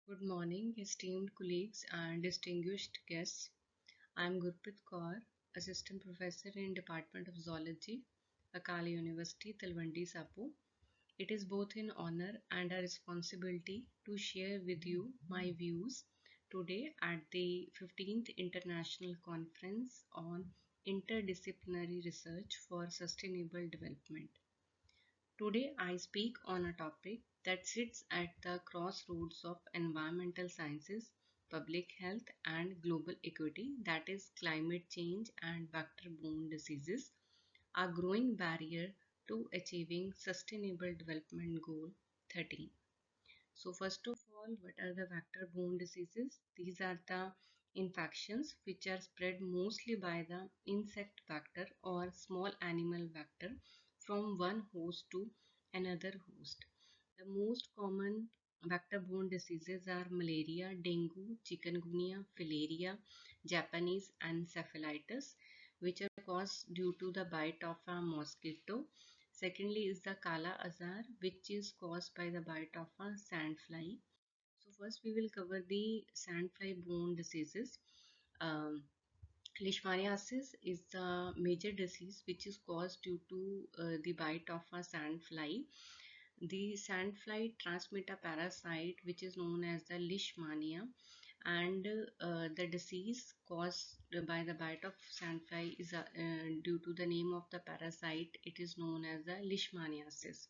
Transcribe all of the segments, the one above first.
Good morning, esteemed colleagues and distinguished guests. I am Gurpreet Kaur, Assistant Professor in Department of Zoology, Akali University, Talwandi, Sapo. It is both an honor and a responsibility to share with you my views today at the 15th International Conference on Interdisciplinary Research for Sustainable Development. Today, I speak on a topic that sits at the crossroads of environmental sciences, public health, and global equity, that is, climate change and vector borne diseases, a growing barrier to achieving Sustainable Development Goal 13. So, first of all, what are the vector borne diseases? These are the infections which are spread mostly by the insect vector or small animal vector from one host to another host. The most common vector borne diseases are malaria, dengue, chikungunya, filaria, Japanese encephalitis, which are caused due to the bite of a mosquito. Secondly is the Kala Azar, which is caused by the bite of a sandfly. So first we will cover the sandfly borne diseases. Um, Leishmaniasis is the major disease which is caused due to the bite of a sandfly. The sandfly transmit a parasite which is known as the Leishmania, and the disease caused by the bite of sandfly is due to the name of the parasite. It is known as the Leishmaniasis.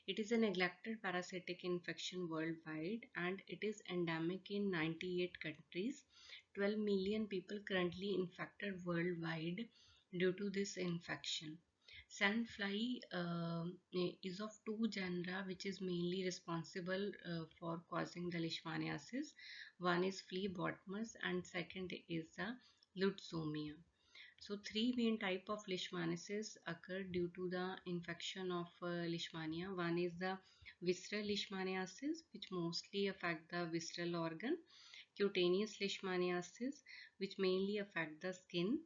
It is a neglected parasitic infection worldwide and it is endemic in 98 countries. 12 million people currently infected worldwide due to this infection. Sandfly is of two genera which is mainly responsible for causing the leishmaniasis. One is phlebotomus and second is the lutzomia. So three main type of leishmaniasis occur due to the infection of leishmania. One is the visceral leishmaniasis, which mostly affect the visceral organ. Cutaneous leishmaniasis, which mainly affect the skin,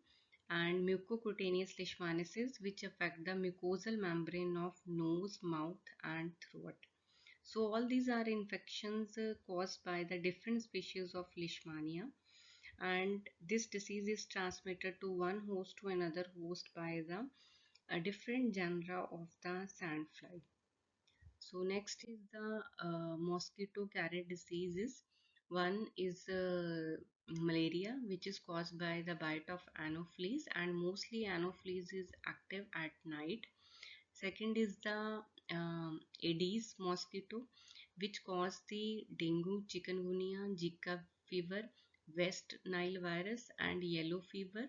and mucocutaneous leishmaniasis, which affect the mucosal membrane of nose, mouth, and throat. So all these are infections caused by the different species of leishmania, and this disease is transmitted to one host to another host by the different genera of the sandfly. So next is the mosquito carrier diseases. One is malaria, which is caused by the bite of anopheles, and mostly anopheles is active at night. Second is the Aedes mosquito, which cause the dengue, chikungunya, Zika fever, West Nile virus, and yellow fever.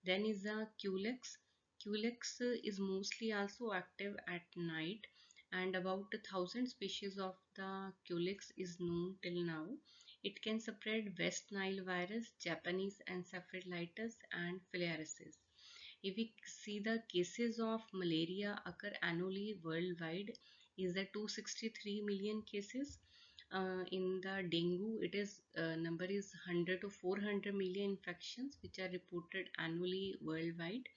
Then is the Culex. Culex is mostly also active at night, and about 1,000 species of the Culex is known till now. It can spread West Nile virus, Japanese encephalitis, and filariasis. If we see the cases of malaria occur annually worldwide is the 263 million cases. In the dengue, it is number is 100 to 400 million infections which are reported annually worldwide.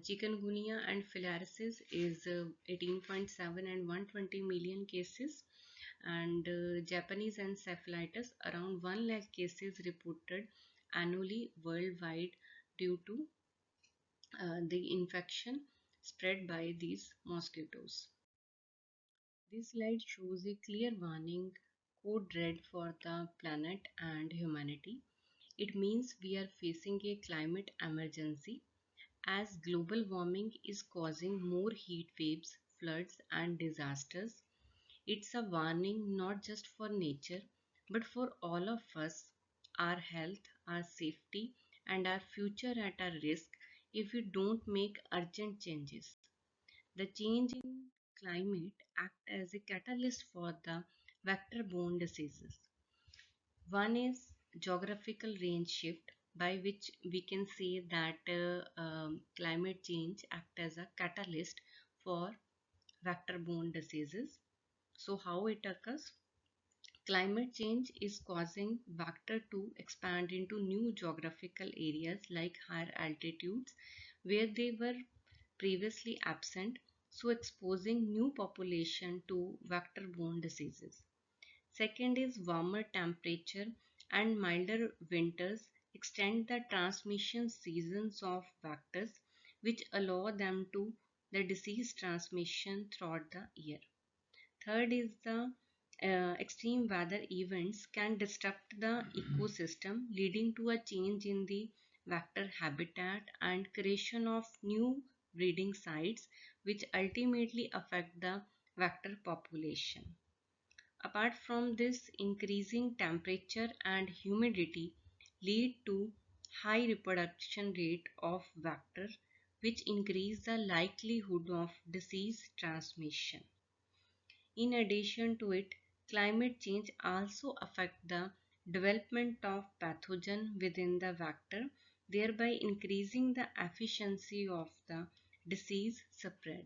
Chikungunya and filariasis is 18.7 and 120 million cases, and Japanese encephalitis around 1 lakh cases reported annually worldwide due to the infection spread by these mosquitoes. This slide shows a clear warning code red for the planet and humanity. It means we are facing a climate emergency as global warming is causing more heat waves, floods, and disasters. It's a warning not just for nature but for all of us, our health, our safety, and our future at a risk if we don't make urgent changes. The change in climate act as a catalyst for the vector-borne diseases. One is geographical range shift, by which we can say that climate change act as a catalyst for vector-borne diseases. So how it occurs? Climate change is causing vector to expand into new geographical areas like higher altitudes where they were previously absent, so exposing new population to vector-borne diseases. Second is warmer temperature and milder winters extend the transmission seasons of vectors, which allow them to the disease transmission throughout the year. Third is the extreme weather events can disrupt the ecosystem, leading to a change in the vector habitat and creation of new breeding sites, which ultimately affect the vector population. Apart from this, increasing temperature and humidity lead to high reproduction rate of vector, which increase the likelihood of disease transmission. In addition to it, climate change also affects the development of pathogen within the vector, thereby increasing the efficiency of the disease spread.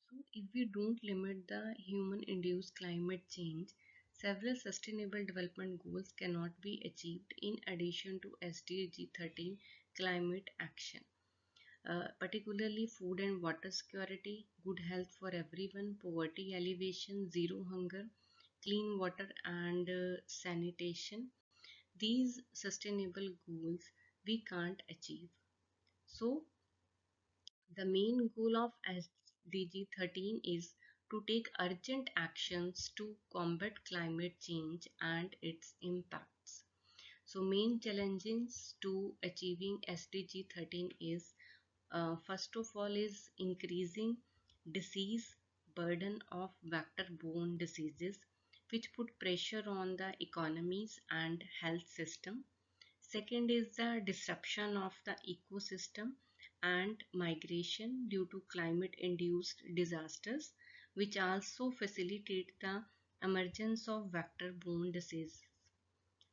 So, if we don't limit the human-induced climate change, several sustainable development goals cannot be achieved in addition to SDG 13 climate action. Particularly food and water security, good health for everyone, poverty alleviation, zero hunger, clean water and sanitation. These sustainable goals we can't achieve. So, the main goal of SDG 13 is to take urgent actions to combat climate change and its impacts. So, main challenges to achieving SDG 13 is first of all is increasing disease burden of vector-borne diseases, which put pressure on the economies and health system. Second is the disruption of the ecosystem and migration due to climate-induced disasters, which also facilitate the emergence of vector-borne diseases.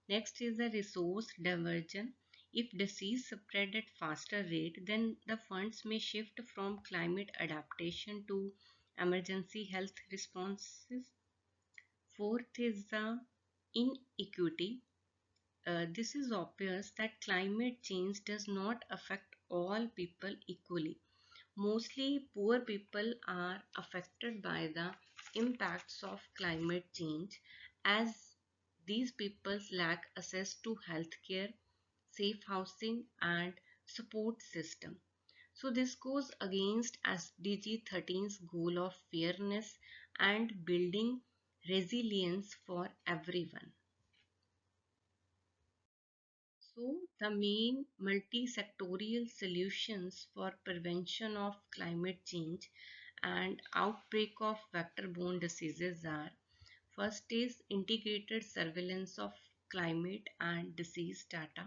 Next is the resource diversion. If disease spread at faster rate, then the funds may shift from climate adaptation to emergency health responses. Fourth is the inequity. This is obvious that climate change does not affect all people equally. Mostly poor people are affected by the impacts of climate change, as these people lack access to healthcare, safe housing and support system. So this goes against SDG 13's goal of fairness and building resilience for everyone. So, the main multi-sectorial solutions for prevention of climate change and outbreak of vector-borne diseases are: first is integrated surveillance of climate and disease data.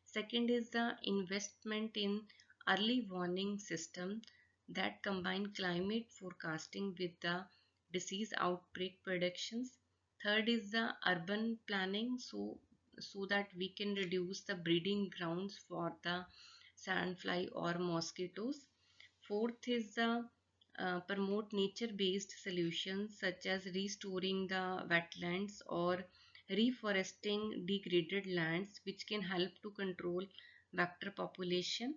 Second is the investment in early warning system that combine climate forecasting with the disease outbreak predictions. Third is the urban planning, so that we can reduce the breeding grounds for the sandfly or mosquitoes. Fourth is the promote nature-based solutions such as restoring the wetlands or reforesting degraded lands, which can help to control vector population.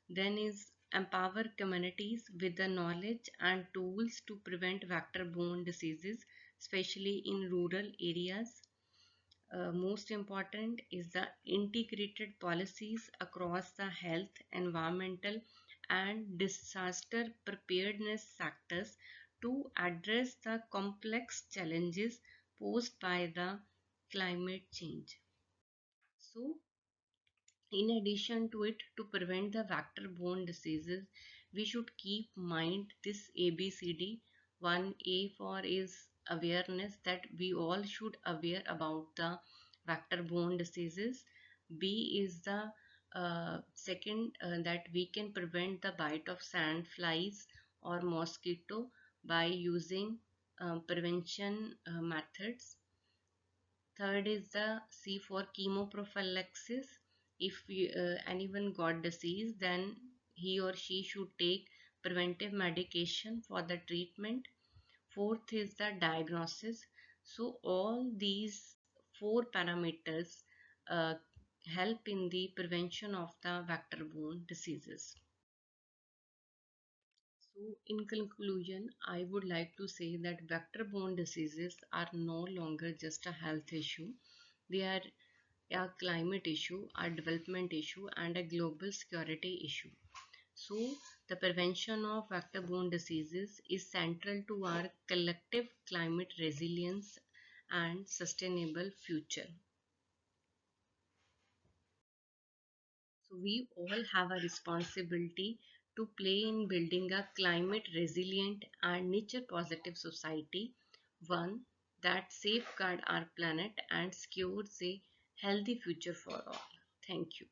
Then is empower communities with the knowledge and tools to prevent vector-borne diseases, especially in rural areas. Most important is the integrated policies across the health, environmental and disaster preparedness sectors to address the complex challenges posed by the climate change. So, in addition to it, to prevent the vector-borne diseases, we should keep mind this ABCD. 1A for is awareness, that we all should aware about the vector-borne diseases. B is the second, that we can prevent the bite of sand flies or mosquito by using prevention methods. Third is the C for chemoprophylaxis. If anyone got disease, then he or she should take preventive medication for the treatment. Fourth is the diagnosis. So all these four parameters uh, help in the prevention of the vector-borne diseases. So, in conclusion, I would like to say that vector-borne diseases are no longer just a health issue. They are a climate issue, a development issue, and a global security issue. So, the prevention of vector-borne diseases is central to our collective climate resilience and sustainable future. So, we all have a responsibility to play in building a climate resilient and nature positive society, one that safeguards our planet and secures a healthy future for all. Thank you.